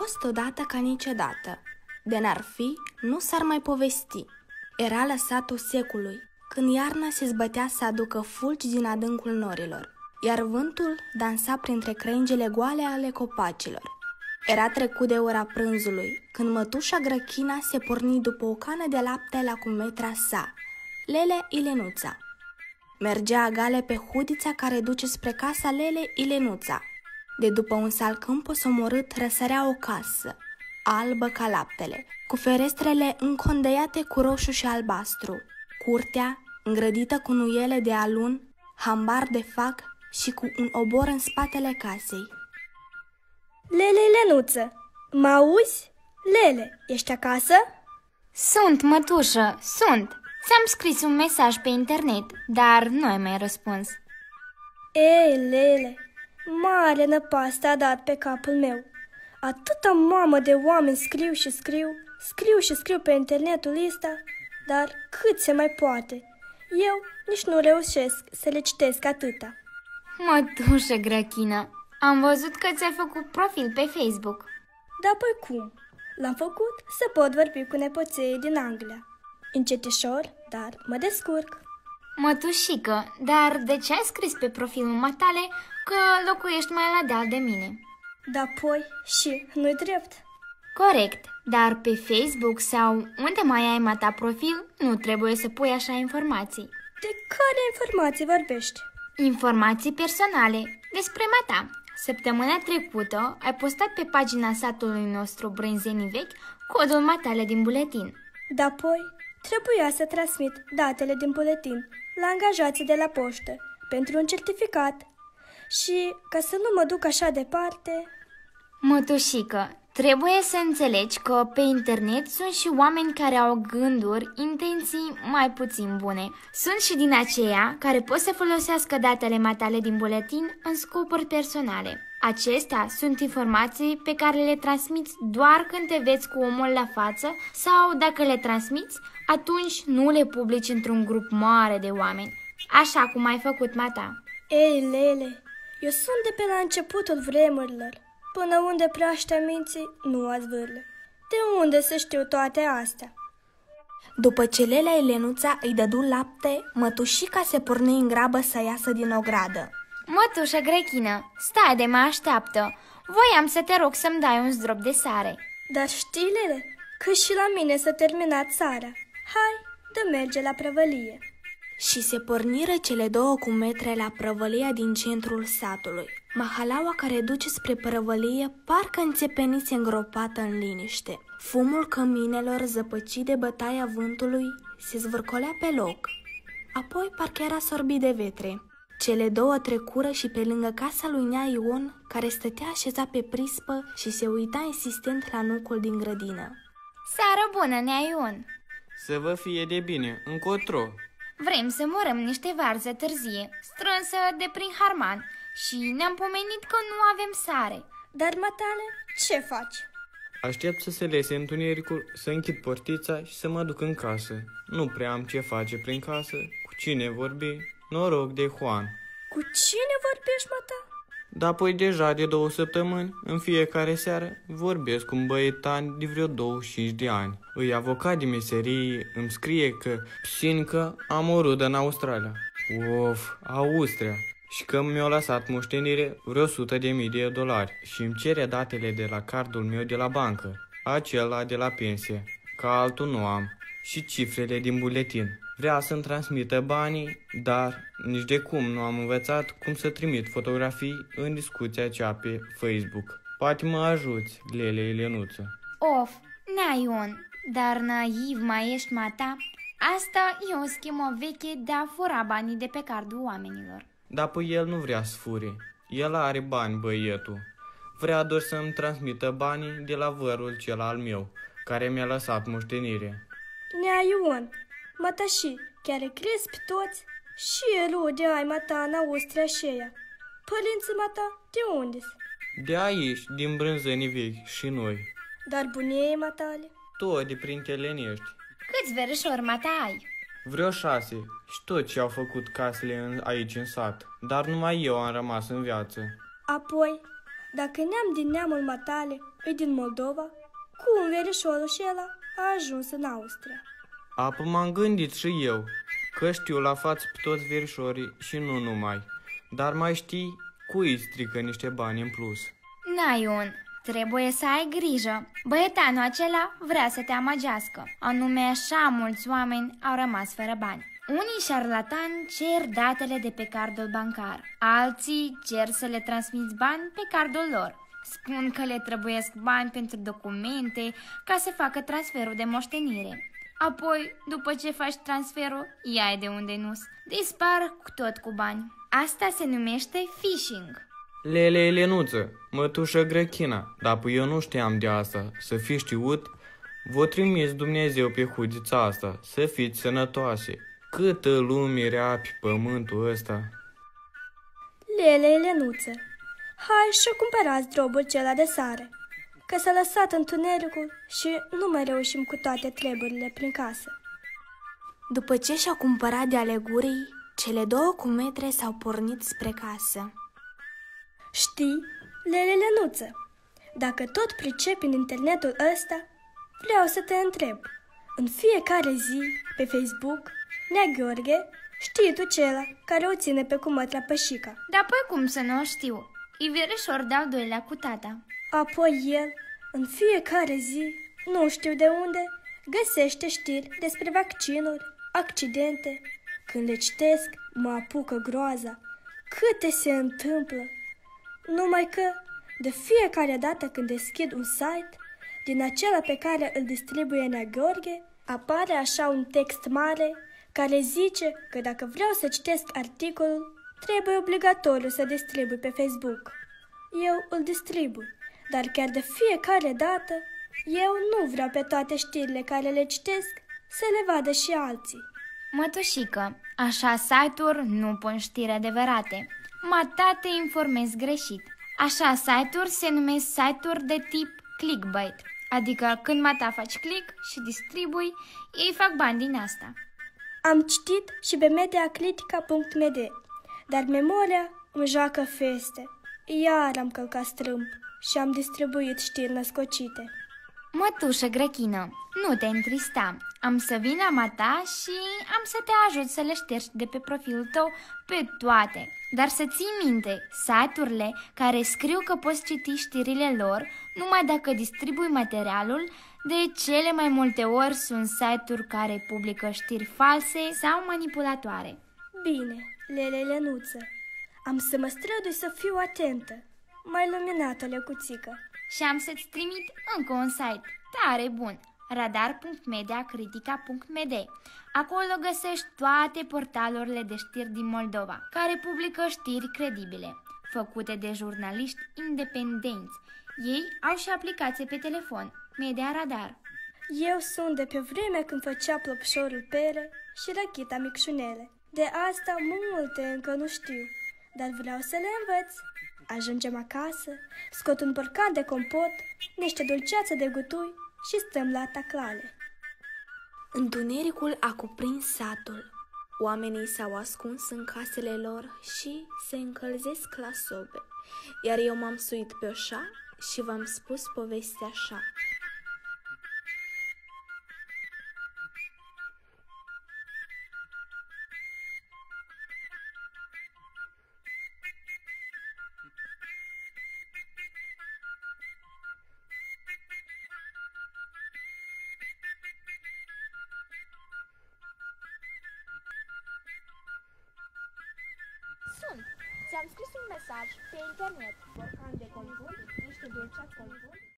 fost odată ca niciodată. De n-ar fi, nu s-ar mai povesti. Era lăsatul secului, când iarna se zbătea să aducă fulgi din adâncul norilor, iar vântul dansa printre crengile goale ale copacilor. Era trecut de ora prânzului, când mătușa Grăchina se porni după o cană de lapte la cumetra sa, Lele Ilenuța. Mergea agale pe hudița care duce spre casa Lele Ilenuța. De după un salcâm posomorât răsărea o casă, albă ca laptele, cu ferestrele încondeiate cu roșu și albastru, curtea îngrădită cu nuiele de alun, hambar de fac și cu un obor în spatele casei. Lele Ilenuță, mă auzi? Lele, ești acasă? Sunt, mătușă, sunt. Ți-am scris un mesaj pe internet, dar nu ai mai răspuns. Ei, Lele, mare năpastă a dat pe capul meu. Atâta mamă de oameni scriu și scriu pe internetul ăsta, dar cât se mai poate? Eu nici nu reușesc să le citesc atâta. Mătușă Grăchină, am văzut că ți-ai făcut profil pe Facebook. Dar păi cum? L-am făcut să pot vorbi cu nepoței din Anglia. Încetișor, dar mă descurc. Mătușică, dar de ce ai scris pe profilul matale că locuiești mai la deal de mine? Da, poi și nu-i drept. Corect, dar pe Facebook sau unde mai ai mata profil, nu trebuie să pui așa informații. De care informații vorbești? Informații personale despre mata. Săptămâna trecută ai postat pe pagina satului nostru Brânzenii Vechi codul matale din buletin. Da, apoi trebuia să transmit datele din buletin la angajații de la poștă pentru un certificat și ca să nu mă duc așa departe... Mătușică, trebuie să înțelegi că pe internet sunt și oameni care au gânduri, intenții mai puțin bune. Sunt și din aceia care pot să folosească datele matale din buletin în scopuri personale. Acestea sunt informații pe care le transmiți doar când te vezi cu omul la față sau dacă le transmiți, atunci nu le publici într-un grup mare de oameni, așa cum ai făcut mata. Ei, Lele, eu sunt de pe la începutul vremurilor. Până unde praștea minții nu ați vârle. De unde să știu toate astea? După ce Lelea Ilenuța îi dădu lapte, mătușica se porni în grabă să iasă din ogradă. Mătușă Grăchină, stai de mă așteaptă. Voiam să te rog să-mi dai un zdrop de sare. Dar știi, Lele, că și la mine s-a terminat sarea. Hai, dă merge la prăvălie. Și se porniră cele două cumetre la prăvălia din centrul satului. Mahalaua care duce spre prăvălie parcă înțepenise îngropată în liniște. Fumul căminelor zăpăcit de bătaia vântului se zvârcolea pe loc. Apoi parcă era sorbit de vetre. Cele două trecură și pe lângă casa lui Nea Ion, care stătea așezat pe prispă și se uita insistent la nucul din grădină. Seară bună, Nea Ion! Să vă fie de bine, încotro! Vrem să murăm niște varză târzie, strânsă de prin Harman, și ne-am pomenit că nu avem sare. Dar, matale, ce faci? Aștept să se lese întunericul, să închid portița și să mă duc în casă. Nu prea am ce face prin casă, cu cine vorbi, noroc de Juan. Cu cine vorbești, mata? Dar apoi deja de 2 săptămâni, în fiecare seară, vorbesc cu un băietan de vreo 25 de ani. Îi avocat de meserie, îmi scrie că psincă am o rudă în Australia. Of, Austria! Și că mi-a lăsat moștenire vreo $100.000 și îmi cere datele de la cardul meu de la bancă, acela de la pensie, că altul nu am, și cifrele din buletin. Vrea să-mi transmită banii, dar nici de cum nu am învățat cum să trimit fotografii în discuția cea pe Facebook. Poate mă ajuți, Lele Ilenuță. Of, Nea Ion, dar naiv mai ești, mata? Asta e o schemă veche de a fura banii de pe cardul oamenilor. Dar păi el nu vrea să fure. El are bani, băietul. Vrea doar să-mi transmită banii de la vărul cel al meu, care mi-a lăsat moștenire. Nea Ion, mătăși, chiar îi crezi pe toți? Și rude ai mata în Austria aceea. Părinții mata, de unde-s? De aici, din Brânzenii Vechi și noi. Dar bunei matale? Tot de prin Telenești. Câți verișori mata ai? Vreo 6 și tot ce au făcut casele aici în sat, dar numai eu am rămas în viață. Apoi, Dacă neam din neamul matale e din Moldova, cum verișorul și ăla a ajuns în Austria? Apă m-am gândit și eu, că știu la față pe toți verișorii și nu numai. Dar mai știi, cui îi strică niște bani în plus? Naiun, trebuie să ai grijă. Băietanul acela vrea să te amagească. Anume așa mulți oameni au rămas fără bani. Unii șarlatani cer datele de pe cardul bancar, alții cer să le transmiți bani pe cardul lor. Spun că le trebuiesc bani pentru documente ca să facă transferul de moștenire. Apoi, după ce faci transferul, ia de unde nu-s. Dispar tot cu bani. Asta se numește phishing. Lele Elenuță, mătușă Grechina, dar eu nu știam de asta. Să fi știut, vă trimis Dumnezeu pe hudița asta, să fiți sănătoase. Câtă lume rea pe pământul ăsta. Lele Elenuță, hai și cumpărați drobul cela de sare, că s-a lăsat întunericul și nu mai reușim cu toate treburile prin casă. După ce și-au cumpărat de alegurii, cele 2 cumetre s-au pornit spre casă. Știi, Lele Elenuță, dacă tot pricepi în internetul ăsta, vreau să te întreb. În fiecare zi, pe Facebook, Nea Gheorghe, știi tu cela care o ține pe cumătrea Pășica. Dar păi cum să nu o știu? E verișor de-al doilea cu tata. Apoi el, în fiecare zi, nu știu de unde, găsește știri despre vaccinuri, accidente. Când le citesc, mă apucă groaza. Câte se întâmplă! Numai că, de fiecare dată când deschid un site, din acela pe care îl distribuie Nea Gheorghe, apare așa un text mare care zice că dacă vreau să citesc articolul, trebuie obligatoriu să distribui pe Facebook. Eu îl distribui, dar chiar de fiecare dată, eu nu vreau pe toate știrile care le citesc să le vadă și alții. Mătușică, așa site-uri nu pun știri adevărate. Mata te informezi greșit. Așa site-uri se numesc site-uri de tip clickbait, adică când mata faci click și distribui, ei fac bani din asta. Am citit și pe mediacritica.md, dar memoria îmi joacă feste. Iar am călcat strâmb și am distribuit știri născocite. Mătușă Grechină, nu te întrista. Am să vin la mata și am să te ajut să le ștergi de pe profilul tău pe toate. Dar să ții minte, site-urile care scriu că poți citi știrile lor numai dacă distribui materialul, de cele mai multe ori sunt site-uri care publică știri false sau manipulatoare. Bine, Lele Elenuță, am să mă strădui să fiu atentă. Mai luminată, Lecuțică. Și am să-ți trimit încă un site tare bun, radar.mediacritica.md. Acolo găsești toate portalurile de știri din Moldova, care publică știri credibile, făcute de jurnaliști independenți. Ei au și aplicație pe telefon, Media Radar. Eu sunt de pe vremea când făcea Plopșorul Pere și Răchita Micșunele. De asta multe încă nu știu, dar vreau să le învăț. Ajungem acasă, scot un borcan de compot, niște dulceață de gutui și stăm la taclale. Întunericul a cuprins satul. Oamenii s-au ascuns în casele lor și se încălzesc la sobe, iar eu m-am suit pe oșa și v-am spus povestea așa. Sunt. Ți-am scris un mesaj pe internet. Borcan de compot, niște dulceați compot.